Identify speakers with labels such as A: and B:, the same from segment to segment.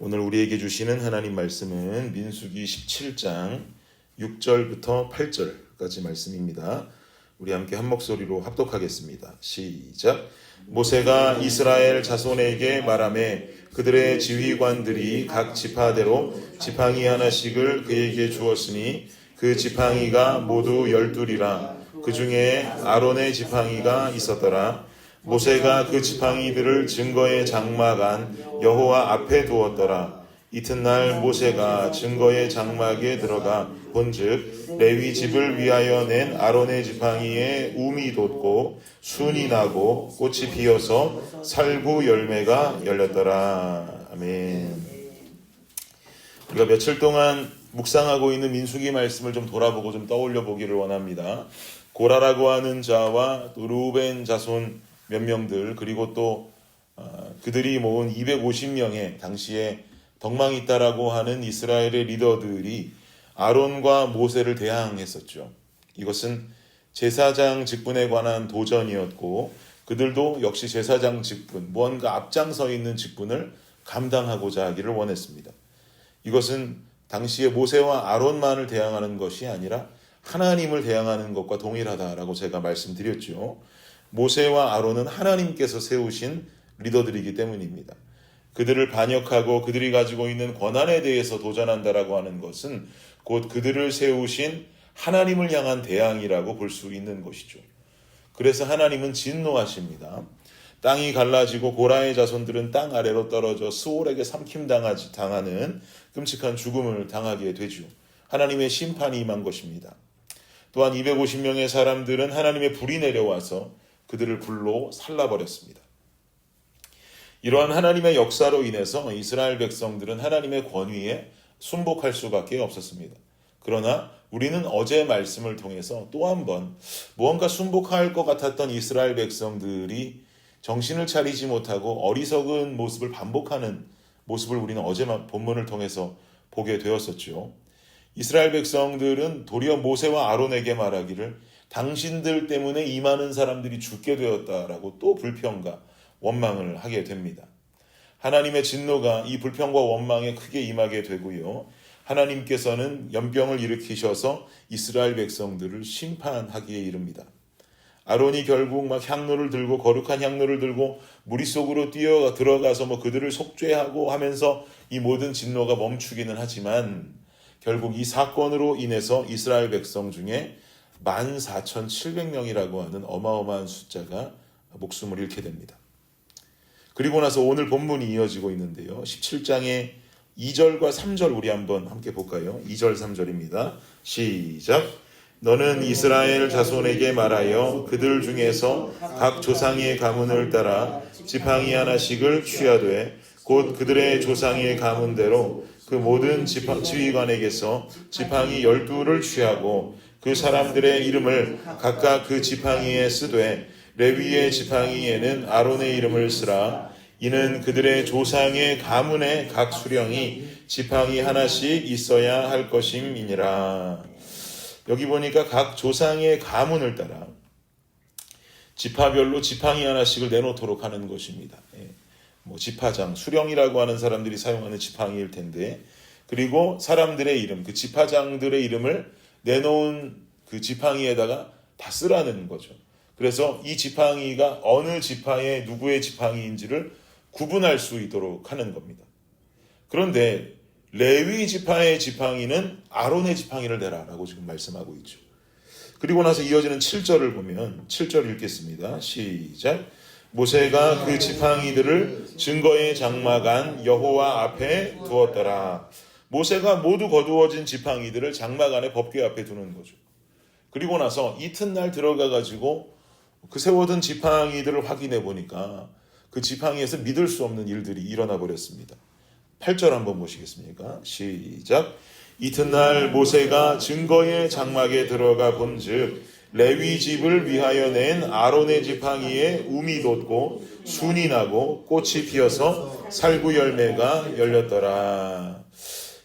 A: 오늘 우리에게 주시는 하나님 말씀은 민수기 17장 6절부터 8절까지 말씀입니다. 우리 함께 한 목소리로 합독하겠습니다. 시작. 모세가 이스라엘 자손에게 말하매 그들의 지휘관들이 각 지파대로 지팡이 하나씩을 그에게 주었으니 그 지팡이가 모두 12이라. 그 중에 아론의 지팡이가 있었더라. 모세가 그 지팡이들을 증거의 장막 안 여호와 앞에 두었더라. 이튿날 모세가 증거의 장막에 들어가 본즉 레위 집을 위하여 낸 아론의 지팡이에 움이 돋고 순이 나고 꽃이 피어서 살구 열매가 열렸더라. 아멘. 우리가 며칠 동안 묵상하고 있는 민수기 말씀을 좀 돌아보고 좀 떠올려 보기를 원합니다. 고라라고 하는 자와 또 루벤 자손 몇 명들, 그리고 또 그들이 모은 250명의 당시에 덕망이 있다라고 하는 이스라엘의 리더들이 아론과 모세를 대항했었죠. 이것은 제사장 직분에 관한 도전이었고, 그들도 역시 제사장 직분, 무언가 앞장서 있는 직분을 감당하고자 하기를 원했습니다. 이것은 당시에 모세와 아론만을 대항하는 것이 아니라 하나님을 대항하는 것과 동일하다라고 제가 말씀드렸죠. 모세와 아론은 하나님께서 세우신 리더들이기 때문입니다. 그들을 반역하고 그들이 가지고 있는 권한에 대해서 도전한다라고 하는 것은 곧 그들을 세우신 하나님을 향한 대항이라고 볼 수 있는 것이죠. 그래서 하나님은 진노하십니다. 땅이 갈라지고 고라의 자손들은 땅 아래로 떨어져 스올에게 삼킴당하는 끔찍한 죽음을 당하게 되죠. 하나님의 심판이 임한 것입니다. 또한 250명의 사람들은 하나님의 불이 내려와서 그들을 불로 살라버렸습니다. 이러한 하나님의 역사로 인해서 이스라엘 백성들은 하나님의 권위에 순복할 수밖에 없었습니다. 그러나 우리는 어제 말씀을 통해서 또 한 번 무언가 순복할 것 같았던 이스라엘 백성들이 정신을 차리지 못하고 어리석은 모습을 반복하는 모습을 우리는 어제 본문을 통해서 보게 되었었죠. 이스라엘 백성들은 도리어 모세와 아론에게 말하기를 당신들 때문에 이 많은 사람들이 죽게 되었다라고 또 불평과 원망을 하게 됩니다. 하나님의 진노가 이 불평과 원망에 크게 임하게 되고요. 하나님께서는 연병을 일으키셔서 이스라엘 백성들을 심판하기에 이릅니다. 아론이 결국 막 향로를 들고 거룩한 향로를 들고 무리 속으로 뛰어 들어가서 그들을 속죄하고 하면서 이 모든 진노가 멈추기는 하지만 결국 이 사건으로 인해서 이스라엘 백성 중에 14,700명이라고 하는 어마어마한 숫자가 목숨을 잃게 됩니다. 그리고 나서 오늘 본문이 이어지고 있는데요. 17장의 2절과 3절 우리 한번 함께 볼까요? 2절 3절입니다. 시작. 너는 이스라엘 자손에게 말하여 그들 중에서 각 조상의 가문을 따라 지팡이 하나씩을 취하되 곧 그들의 조상의 가문대로 그 모든 지휘관에게서 지팡이 12를 취하고 그 사람들의 이름을 각각 그 지팡이에 쓰되 레위의 지팡이에는 아론의 이름을 쓰라. 이는 그들의 조상의 가문의 각 수령이 지팡이 하나씩 있어야 할 것임이니라. 여기 보니까 각 조상의 가문을 따라 지파별로 지팡이 하나씩을 내놓도록 하는 것입니다. 지파장, 수령이라고 하는 사람들이 사용하는 지팡이일 텐데, 그리고 사람들의 이름, 그 지파장들의 이름을 내놓은 그 지팡이에다가 다 쓰라는 거죠. 그래서 이 지팡이가 어느 지파의 누구의 지팡이인지를 구분할 수 있도록 하는 겁니다. 그런데 레위 지파의 지팡이는 아론의 지팡이를 내라라고 지금 말씀하고 있죠. 그리고 나서 이어지는 7절을 보면 7절 읽겠습니다. 시작. 모세가 그 지팡이들을 증거의 장막 안 여호와 앞에 두었더라. 모세가 모두 거두어진 지팡이들을 장막 안에 법궤 앞에 두는 거죠. 그리고 나서 이튿날 들어가가지고 그 세워둔 지팡이들을 확인해 보니까 그 지팡이에서 믿을 수 없는 일들이 일어나 버렸습니다. 8절 한번 보시겠습니까? 시작. 이튿날 모세가 증거의 장막에 들어가 본즉 레위 집을 위하여 낸 아론의 지팡이에 움이 돋고 순이 나고 꽃이 피어서 살구 열매가 열렸더라.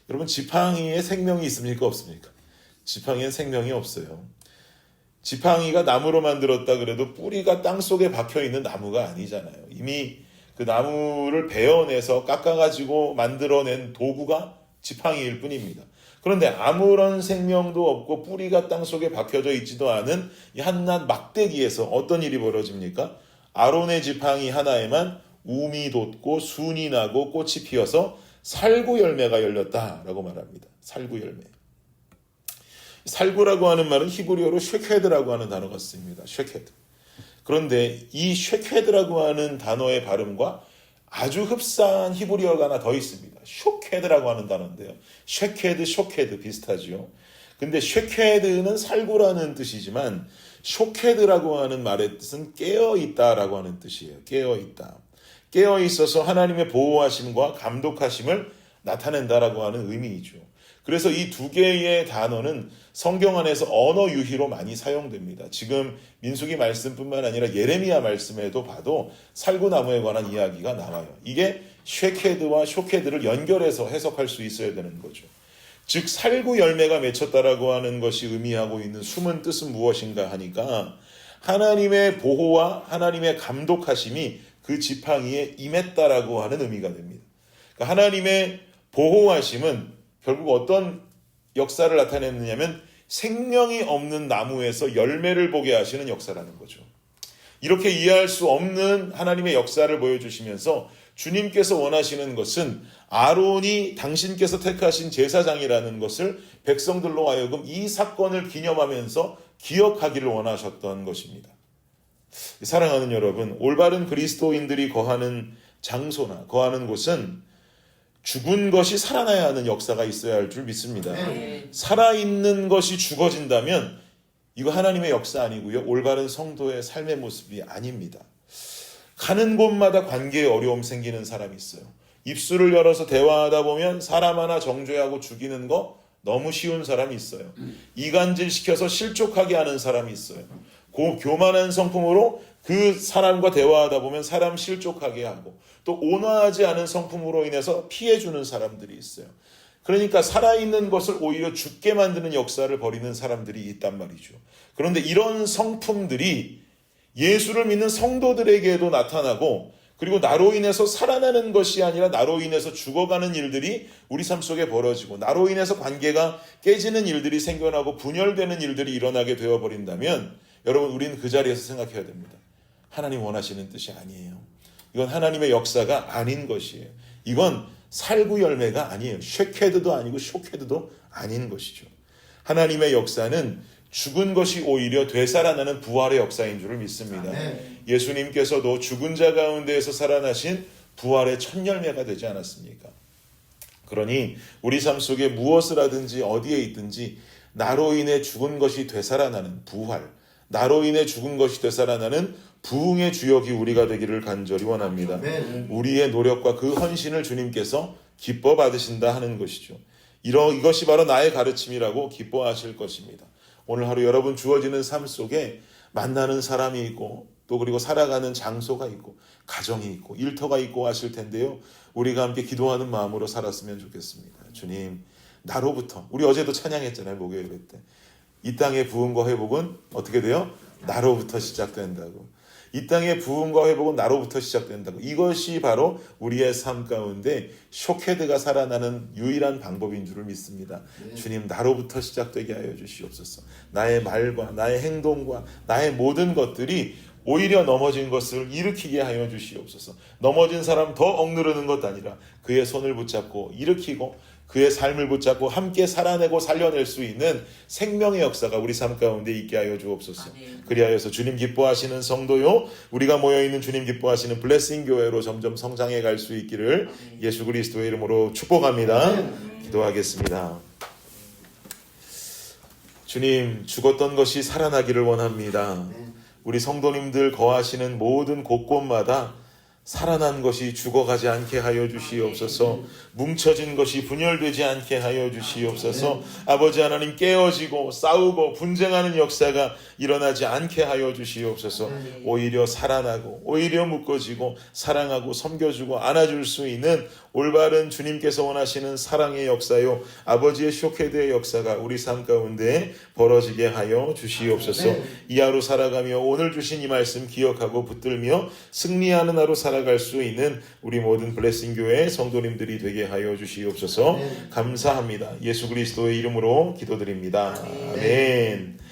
A: 여러분, 지팡이에 생명이 있습니까? 없습니까? 지팡이엔 생명이 없어요. 지팡이가 나무로 만들었다 그래도 뿌리가 땅속에 박혀있는 나무가 아니잖아요. 이미 그 나무를 베어내서 깎아가지고 만들어낸 도구가 지팡이일 뿐입니다. 그런데 아무런 생명도 없고 뿌리가 땅속에 박혀져 있지도 않은 이 한낱 막대기에서 어떤 일이 벌어집니까? 아론의 지팡이 하나에만 움이 돋고 순이 나고 꽃이 피어서 살구 열매가 열렸다라고 말합니다. 살구 열매. 살구라고 하는 말은 히브리어로 쉐케드라고 하는 단어가 쓰입니다. 쉐케드. 그런데 이 쉐케드라고 하는 단어의 발음과 아주 흡사한 히브리어가 하나 더 있습니다. 쇼케드라고 하는 단어인데요. 쉐케드, 쇼케드 비슷하죠. 근데 쉐케드는 살구라는 뜻이지만 쇼케드라고 하는 말의 뜻은 깨어있다라고 하는 뜻이에요. 깨어있다. 깨어있어서 하나님의 보호하심과 감독하심을 나타낸다라고 하는 의미이죠. 그래서 이 두 개의 단어는 성경 안에서 언어 유희로 많이 사용됩니다. 지금 민수기 말씀뿐만 아니라 예레미야 말씀에도 봐도 살구나무에 관한 이야기가 나와요. 이게 쉐케드와 쇼케드를 연결해서 해석할 수 있어야 되는 거죠. 즉 살구 열매가 맺혔다라고 하는 것이 의미하고 있는 숨은 뜻은 무엇인가 하니까 하나님의 보호와 하나님의 감독하심이 그 지팡이에 임했다라고 하는 의미가 됩니다. 그러니까 하나님의 보호하심은 결국 어떤 역사를 나타냈느냐면 생명이 없는 나무에서 열매를 보게 하시는 역사라는 거죠. 이렇게 이해할 수 없는 하나님의 역사를 보여주시면서 주님께서 원하시는 것은 아론이 당신께서 택하신 제사장이라는 것을 백성들로 하여금 이 사건을 기념하면서 기억하기를 원하셨던 것입니다. 사랑하는 여러분, 올바른 그리스도인들이 거하는 장소나 거하는 곳은 죽은 것이 살아나야 하는 역사가 있어야 할 줄 믿습니다. 살아있는 것이 죽어진다면 이거 하나님의 역사 아니고요. 올바른 성도의 삶의 모습이 아닙니다. 가는 곳마다 관계에 어려움 생기는 사람이 있어요. 입술을 열어서 대화하다 보면 사람 하나 정죄하고 죽이는 거 너무 쉬운 사람이 있어요. 이간질 시켜서 실족하게 하는 사람이 있어요. 교만한 성품으로 그 사람과 대화하다 보면 사람 실족하게 하고 또 온화하지 않은 성품으로 인해서 피해주는 사람들이 있어요. 그러니까 살아있는 것을 오히려 죽게 만드는 역사를 벌이는 사람들이 있단 말이죠. 그런데 이런 성품들이 예수를 믿는 성도들에게도 나타나고 그리고 나로 인해서 살아나는 것이 아니라 나로 인해서 죽어가는 일들이 우리 삶 속에 벌어지고 나로 인해서 관계가 깨지는 일들이 생겨나고 분열되는 일들이 일어나게 되어버린다면 여러분 우리는 그 자리에서 생각해야 됩니다. 하나님 원하시는 뜻이 아니에요. 이건 하나님의 역사가 아닌 것이에요. 이건 살구 열매가 아니에요. 쉐케드도 아니고 쇼케드도 아닌 것이죠. 하나님의 역사는 죽은 것이 오히려 되살아나는 부활의 역사인 줄을 믿습니다. 예수님께서도 죽은 자 가운데에서 살아나신 부활의 첫 열매가 되지 않았습니까? 그러니 우리 삶 속에 무엇을 하든지 어디에 있든지 나로 인해 죽은 것이 되살아나는 부활, 나로 인해 죽은 것이 되살아나는 부흥의 주역이 우리가 되기를 간절히 원합니다. 우리의 노력과 그 헌신을 주님께서 기뻐 받으신다 하는 것이죠. 이것이 바로 나의 가르침이라고 기뻐하실 것입니다. 오늘 하루 여러분 주어지는 삶 속에 만나는 사람이 있고 또 그리고 살아가는 장소가 있고 가정이 있고 일터가 있고 하실 텐데요. 우리가 함께 기도하는 마음으로 살았으면 좋겠습니다. 주님, 나로부터 우리 어제도 찬양했잖아요. 목요일 때. 이 땅의 부흥과 회복은 어떻게 돼요? 나로부터 시작된다고. 이 땅의 부흥과 회복은 나로부터 시작된다고. 이것이 바로 우리의 삶 가운데 쇼케드가 살아나는 유일한 방법인 줄을 믿습니다. 주님, 나로부터 시작되게 하여 주시옵소서. 나의 말과 나의 행동과 나의 모든 것들이 오히려 넘어진 것을 일으키게 하여 주시옵소서. 넘어진 사람 더 억누르는 것 아니라 그의 손을 붙잡고 일으키고 그의 삶을 붙잡고 함께 살아내고 살려낼 수 있는 생명의 역사가 우리 삶 가운데 있게 하여 주옵소서. 그리하여서 주님 기뻐하시는 성도요, 우리가 모여있는 주님 기뻐하시는 블레싱 교회로 점점 성장해 갈 수 있기를 예수 그리스도의 이름으로 축복합니다. 기도하겠습니다. 주님, 죽었던 것이 살아나기를 원합니다. 우리 성도님들 거하시는 모든 곳곳마다 살아난 것이 죽어가지 않게 하여 주시옵소서. 뭉쳐진 것이 분열되지 않게 하여 주시옵소서. 아버지 하나님, 깨어지고 싸우고 분쟁하는 역사가 일어나지 않게 하여 주시옵소서. 오히려 살아나고 오히려 묶어지고 사랑하고 섬겨주고 안아줄 수 있는 올바른 주님께서 원하시는 사랑의 역사요, 아버지의 쇼케드의 역사가 우리 삶 가운데 벌어지게 하여 주시옵소서. 이 하루 살아가며 오늘 주신 이 말씀 기억하고 붙들며 승리하는 하루 살아 나아갈 수 있는 우리 모든 블레싱 교회 성도님들이 되게 하여 주시옵소서. 감사합니다. 예수 그리스도의 이름으로 기도드립니다. 아멘.